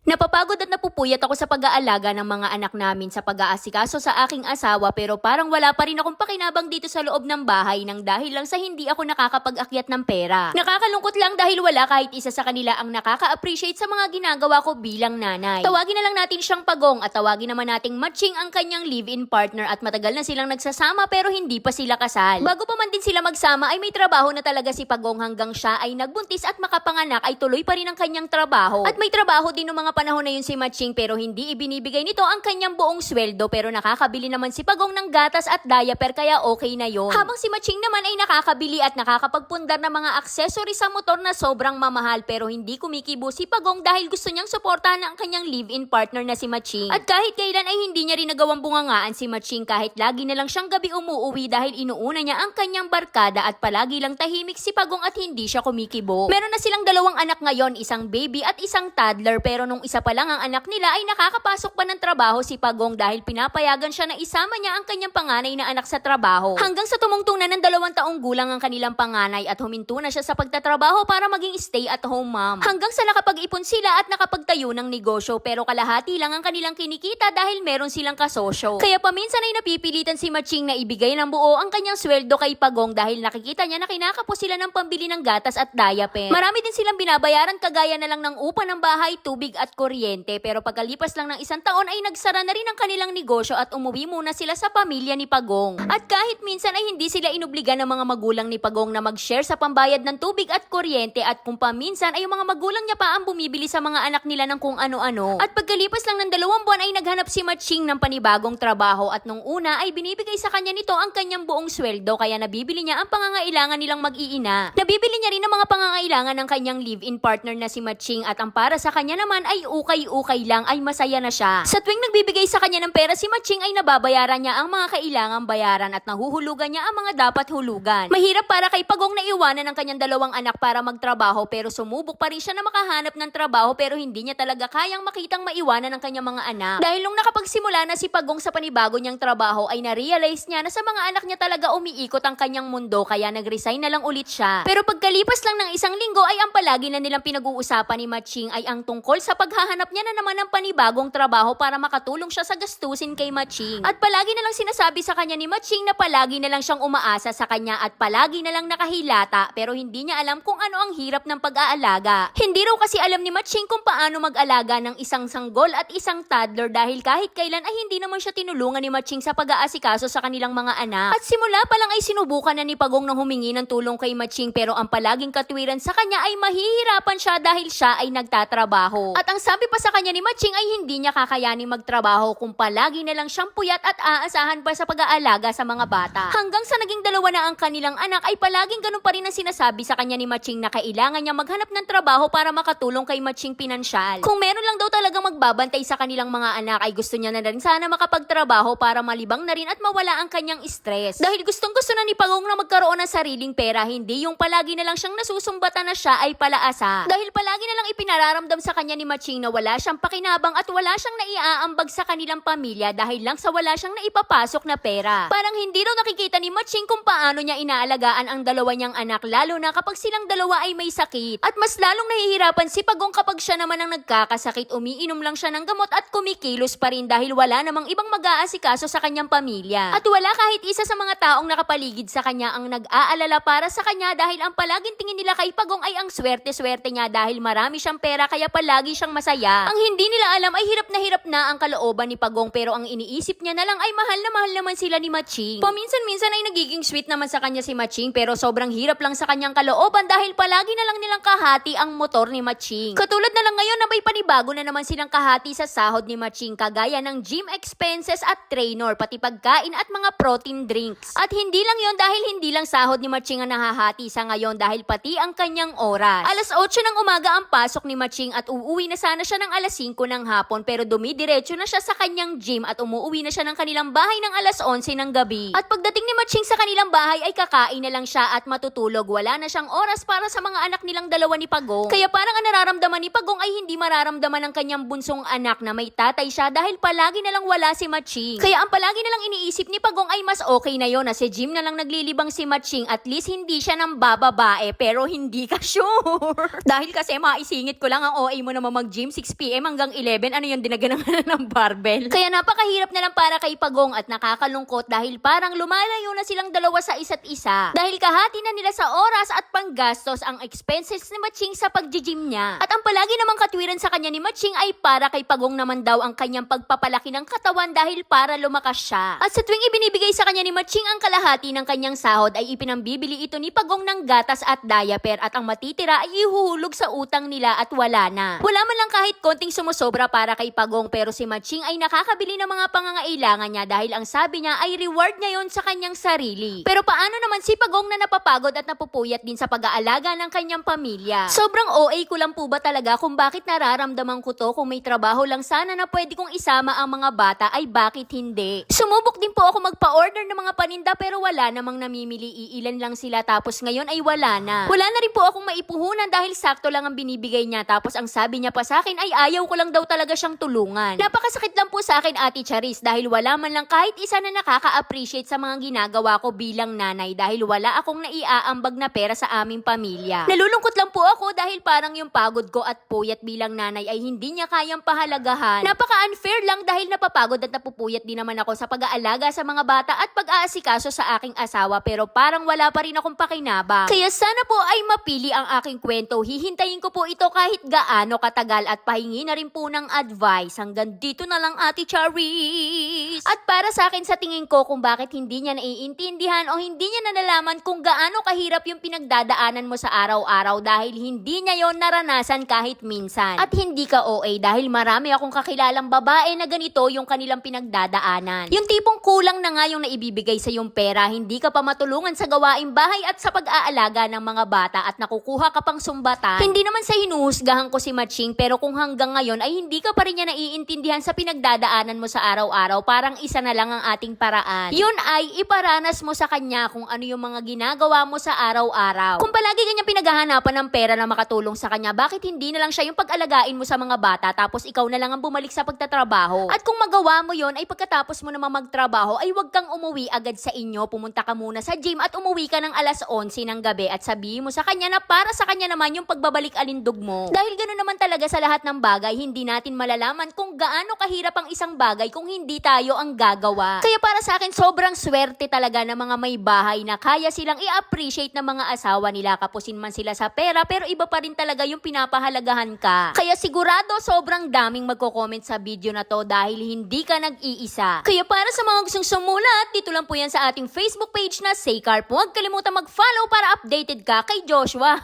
Napapagod at napupuyat ako sa pag-aalaga ng mga anak namin sa pag-aasikaso sa aking asawa pero parang wala pa rin akong pakinabang dito sa loob ng bahay nang dahil lang sa hindi ako nakakapag-akyat ng pera. Nakakalungkot lang dahil wala kahit isa sa kanila ang nakaka-appreciate sa mga ginagawa ko bilang nanay. Tawagin na lang natin siyang Pagong at tawagin naman nating Matching ang kanyang live-in partner at matagal na silang nagsasama pero hindi pa sila kasal. Bago pa man din sila magsama ay may trabaho na talaga si Pagong hanggang siya ay nagbuntis at makapanganak ay tuloy pa rin ang kanyang trabaho. At may trabaho din ng mga panahon na yun si Matching pero hindi ibinibigay nito ang kanyang buong sweldo pero nakakabili naman si Pagong ng gatas at diaper kaya okay na yon. Habang si Matching naman ay nakakabili at nakakapagpundar ng mga accessories sa motor na sobrang mamahal pero hindi kumikibo si Pagong dahil gusto niyang suportahan ang kanyang live-in partner na si Matching. At kahit kailan ay hindi niya rin nagawang bungangaan si Matching kahit lagi na lang siyang gabi umuuwi dahil inuuna niya ang kanyang barkada at palagi lang tahimik si Pagong at hindi siya kumikibo. Meron na silang dalawang anak ngayon, isang baby at isang toddler pero nung isa pa lang ang anak nila ay nakakapasok pa ng trabaho si Pagong dahil pinapayagan siya na isama niya ang kanyang panganay na anak sa trabaho. Hanggang sa tumungtong na ng 2 taong gulang ang kanilang panganay at huminto na siya sa pagtatrabaho para maging stay-at-home mom. Hanggang sa nakapag-ipon sila at nakapagtayo ng negosyo pero kalahati lang ang kanilang kinikita dahil meron silang kasosyo. Kaya paminsan ay napipilitan si Matching na ibigay ng buo ang kanyang sweldo kay Pagong dahil nakikita niya na kinakapos sila ng pambili ng gatas at diaper. Marami din silang binabayaran kagaya na lang ng upa ng bahay, tubig at kuryente pero pagkalipas lang ng 1 taon ay nagsara na rin ang kanilang negosyo at umuwi muna sila sa pamilya ni Pagong. At kahit minsan ay hindi sila inubligan ng mga magulang ni Pagong na mag-share sa pambayad ng tubig at kuryente at kung paminsan ay yung mga magulang niya pa ang bumibili sa mga anak nila ng kung ano-ano. At pagkalipas lang ng 2 buwan ay naghanap si Matching ng panibagong trabaho at nung una ay binibigay sa kanya nito ang kanyang buong sweldo kaya nabibili niya ang pangangailangan nilang mag-iina. Nabibili niya rin ang mga pangangailangan ng kanyang live-in partner na si Matching at ang para sa kanya naman ay ukay-ukay lang ay masaya na siya. Sa tuwing nagbibigay sa kanya ng pera si Matching ay nababayaran niya ang mga kailangang bayaran at nahuhulugan niya ang mga dapat hulugan. Mahirap para kay Pagong na iwanan ang kanyang 2 anak para magtrabaho pero sumubok pa rin siya na makahanap ng trabaho pero hindi niya talaga kayang makitang maiwanan ang kanyang mga anak. Dahil nung nakapagsimula na si Pagong sa panibago niyang trabaho ay na-realize niya na sa mga anak niya talaga umiikot ang kanyang mundo kaya nag-resign na lang ulit siya. Pero pagkalipas lang ng 1 linggo ay ang palagi na nilang pinag-uusapan ni Matching ay ang tungkol sa paghahanap niya na naman ng panibagong trabaho para makatulong siya sa gastusin kay Matching. At palagi na lang sinasabi sa kanya ni Matching na palagi na lang siyang umaasa sa kanya at palagi na lang nakahilata pero hindi niya alam kung ano ang hirap ng pag-aalaga. Hindi raw kasi alam ni Matching kung paano mag-alaga ng isang sanggol at isang toddler dahil kahit kailan ay hindi naman siya tinulungan ni Matching sa pag-aasikaso sa kanilang mga anak. At simula pa lang ay sinubukan na ni Pagong ng humingi ng tulong kay Matching pero ang palaging katwiran sa kanya ay mahihirapan siya dahil siya ay nagtatrabaho. At ang sabi pa sa kanya ni Matching ay hindi niya kakayanin magtrabaho kung palagi na lang siyang puyat at aasahan pa sa pag-aalaga sa mga bata. Hanggang sa naging 2 na ang kanilang anak ay palaging ganun pa rin ang sinasabi sa kanya ni Matching na kailangan niya maghanap ng trabaho para makatulong kay Matching pinansyal. Kung meron lang daw talagang magbabantay sa kanilang mga anak ay gusto niya na rin sana makapagtrabaho para malibang na rin at mawala ang kanyang stress. Dahil gustong-gusto na ni Pagong na magkaroon ng sariling pera, hindi yung palagi na lang siyang nasusumbatan na siya ay palaasa. Dahil palagi na lang ipinararamdam sa kanya ni Matching na wala siyang pakinabang at wala siyang naiaambag sa kanilang pamilya dahil lang sa wala siyang naipapasok na pera. Parang hindi raw nakikita ni Matching kung paano niya inaalagaan ang 2 niyang anak lalo na kapag silang 2 ay may sakit. At mas lalong nahihirapan si Pagong kapag siya naman ang nagkakasakit, umiinom lang siya ng gamot at kumikilos pa rin dahil wala namang ibang mag-aasikaso sa kanyang pamilya. At wala kahit isa sa mga taong nakapaligid sa kanya ang nag-aalala para sa kanya dahil ang palaging tingin nila kay Pagong ay ang swerte-swerte niya dahil marami siyang pera kaya palagi siyang masaya. Ang hindi nila alam ay hirap na ang kalooban ni Pagong pero ang iniisip niya na lang ay mahal naman sila ni Matching. Paminsan-minsan ay nagiging sweet naman sa kanya si Matching pero sobrang hirap lang sa kanyang kalooban dahil palagi na lang nilang kahati ang motor ni Matching. Katulad na lang ngayon na may panibago na naman silang kahati sa sahod ni Matching kagaya ng gym expenses at trainer pati pagkain at mga protein drinks. At hindi lang yon dahil hindi lang sahod ni Matching ang nahahati sa ngayon dahil pati ang kanyang oras. Alas 8 ng umaga ang pasok ni Matching at uuwi na sana siya ng alas 5 ng hapon pero dumidiretso na siya sa kanyang gym at umuwi na siya ng kanilang bahay ng alas 11 ng gabi. At pagdating ni Matching sa kanilang bahay ay kakain na lang siya at matutulog. Wala na siyang oras para sa mga anak nilang 2 ni Pagong. Kaya parang ang nararamdaman ni Pagong ay hindi mararamdaman nararamdaman ng kanyang bunsong anak na may tatay siya dahil palagi na lang wala si Matching. Kaya ang palagi na lang iniisip ni Pagong ay mas okay na yon na si Jim na lang naglilibang si Matching, at least hindi siya ng bababae, pero hindi ka sure. Dahil kasi maisingit ko lang ang OA mo naman mag-gym 6 PM hanggang 11, ano yun, dinaganan ng barbell. Kaya napakahirap na lang para kay Pagong at nakakalungkot dahil parang lumalayo na silang dalawa sa isa't isa. Dahil kahati na nila sa oras at panggastos ang expenses ni Matching sa pag-gym niya. At ang palagi namang katwiran sa kanya ni Matching ay para kay Pagong naman daw ang kanyang pagpapalaki ng katawan dahil para lumakas siya. At sa tuwing ibinibigay sa kanya ni Matching ang kalahati ng kanyang sahod ay ipinambibili ito ni Pagong ng gatas at diaper, at ang matitira ay ihuhulog sa utang nila at wala na. Wala man lang kahit konting sumusobra para kay Pagong, pero si Matching ay nakakabili ng mga pangangailangan niya dahil ang sabi niya ay reward niya yon sa kanyang sarili. Pero paano naman si Pagong na napapagod at napupuyat din sa pag-aalaga ng kanyang pamilya? Sobrang OA ko lang po ba talaga kung bakit nararamdaman ko to? Kung may trabaho lang sana na pwede kong isama ang mga bata ay bakit hindi? Sumubok din po ako magpa-order ng mga paninda pero wala namang namimili, iilan lang sila, tapos ngayon ay wala na. Wala na rin po akong maipuhunan dahil sakto lang ang binibigay niya, tapos ang sabi niya pa sa akin ay ayaw ko lang daw talaga siyang tulungan. Napakasakit lang po sa akin, Ate Charis, dahil wala man lang kahit isa na nakaka-appreciate sa mga ginagawa ko bilang nanay dahil wala akong naiaambag na pera sa aming pamilya. Nalulungkot lang po ako dahil parang yung pagod ko at puyat bilang nanay ay hindi niya kayang pahalagahan. Napaka-unfair lang dahil napapagod at napupuyat din naman ako sa pag-aalaga sa mga bata at pag-aasikaso sa aking asawa, pero parang wala pa rin akong pakinabang. Kaya sana po ay mapili ang aking kwento. Hihintayin ko po ito kahit gaano katagal at pahingi na rin po ng advice. Hanggang dito na lang, Ate Charis. At para sa akin, sa tingin ko kung bakit hindi niya naiintindihan o hindi niya nalalaman kung gaano kahirap yung pinagdadaanan mo sa araw-araw dahil hindi niya yon naranasan kahit minsan. At hindi ka OA dahil marami akong kakilalang babae na ganito yung kanilang pinagdadaanan. Yung tipong kulang na nga yung naibibigay sa yung pera, hindi ka pa matulungan sa gawaing bahay at sa pag-aalaga ng mga bata at nakukuha ka pang sumbatan. Hindi naman sa hinuhusgahan ko si Matching, pero kung hanggang ngayon ay hindi ka pa rin niya naiintindihan sa pinagdadaanan mo sa araw-araw, parang isa na lang ang ating paraan. Yun ay iparanas mo sa kanya kung ano yung mga ginagawa mo sa araw-araw. Kung palagi kanya pinaghahanapan ng pera na makatulong sa kanya, bakit hindi na lang siya yung pag-alagain mo sa mga bata tapos ikaw na lang ang bumalik sa pagtatrabaho? At kung magawa mo yon ay pagkatapos mo naman magtrabaho ay wag kang umuwi agad sa inyo, pumunta ka muna sa gym at umuwi ka ng 11:00 ng gabi at sabihin mo sa kanya na para sa kanya naman yung pagbabalik alindog mo. Dahil ganoon naman talaga sa lahat ng bagay, hindi natin malalaman kung gaano kahirap ang isang bagay kung hindi tayo ang gagawa. Kaya para sa akin, sobrang swerte talaga ng mga may bahay na kaya silang i-appreciate ng mga asawa nila, kapusin man sila sa pera pero iba pa rin talaga yung pinapahalagahan ka. Kaya sigurado sobrang daming magko-comment sa video na to dahil hindi ka nag-iisa. Kaya para sa mga gustong sumulat, dito lang po yan sa ating Facebook page na Saycarp. Huwag kalimutan mag-follow para updated ka kay Joshua.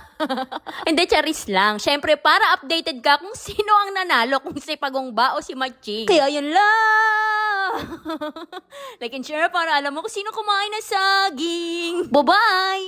Hindi, Charis lang. Syempre para updated ka kung sino ang nanalo, kung si Pagong ba o si Matching. Kaya yun lang. Like and share para alam mo kung sino kumain na saging. Bye-bye!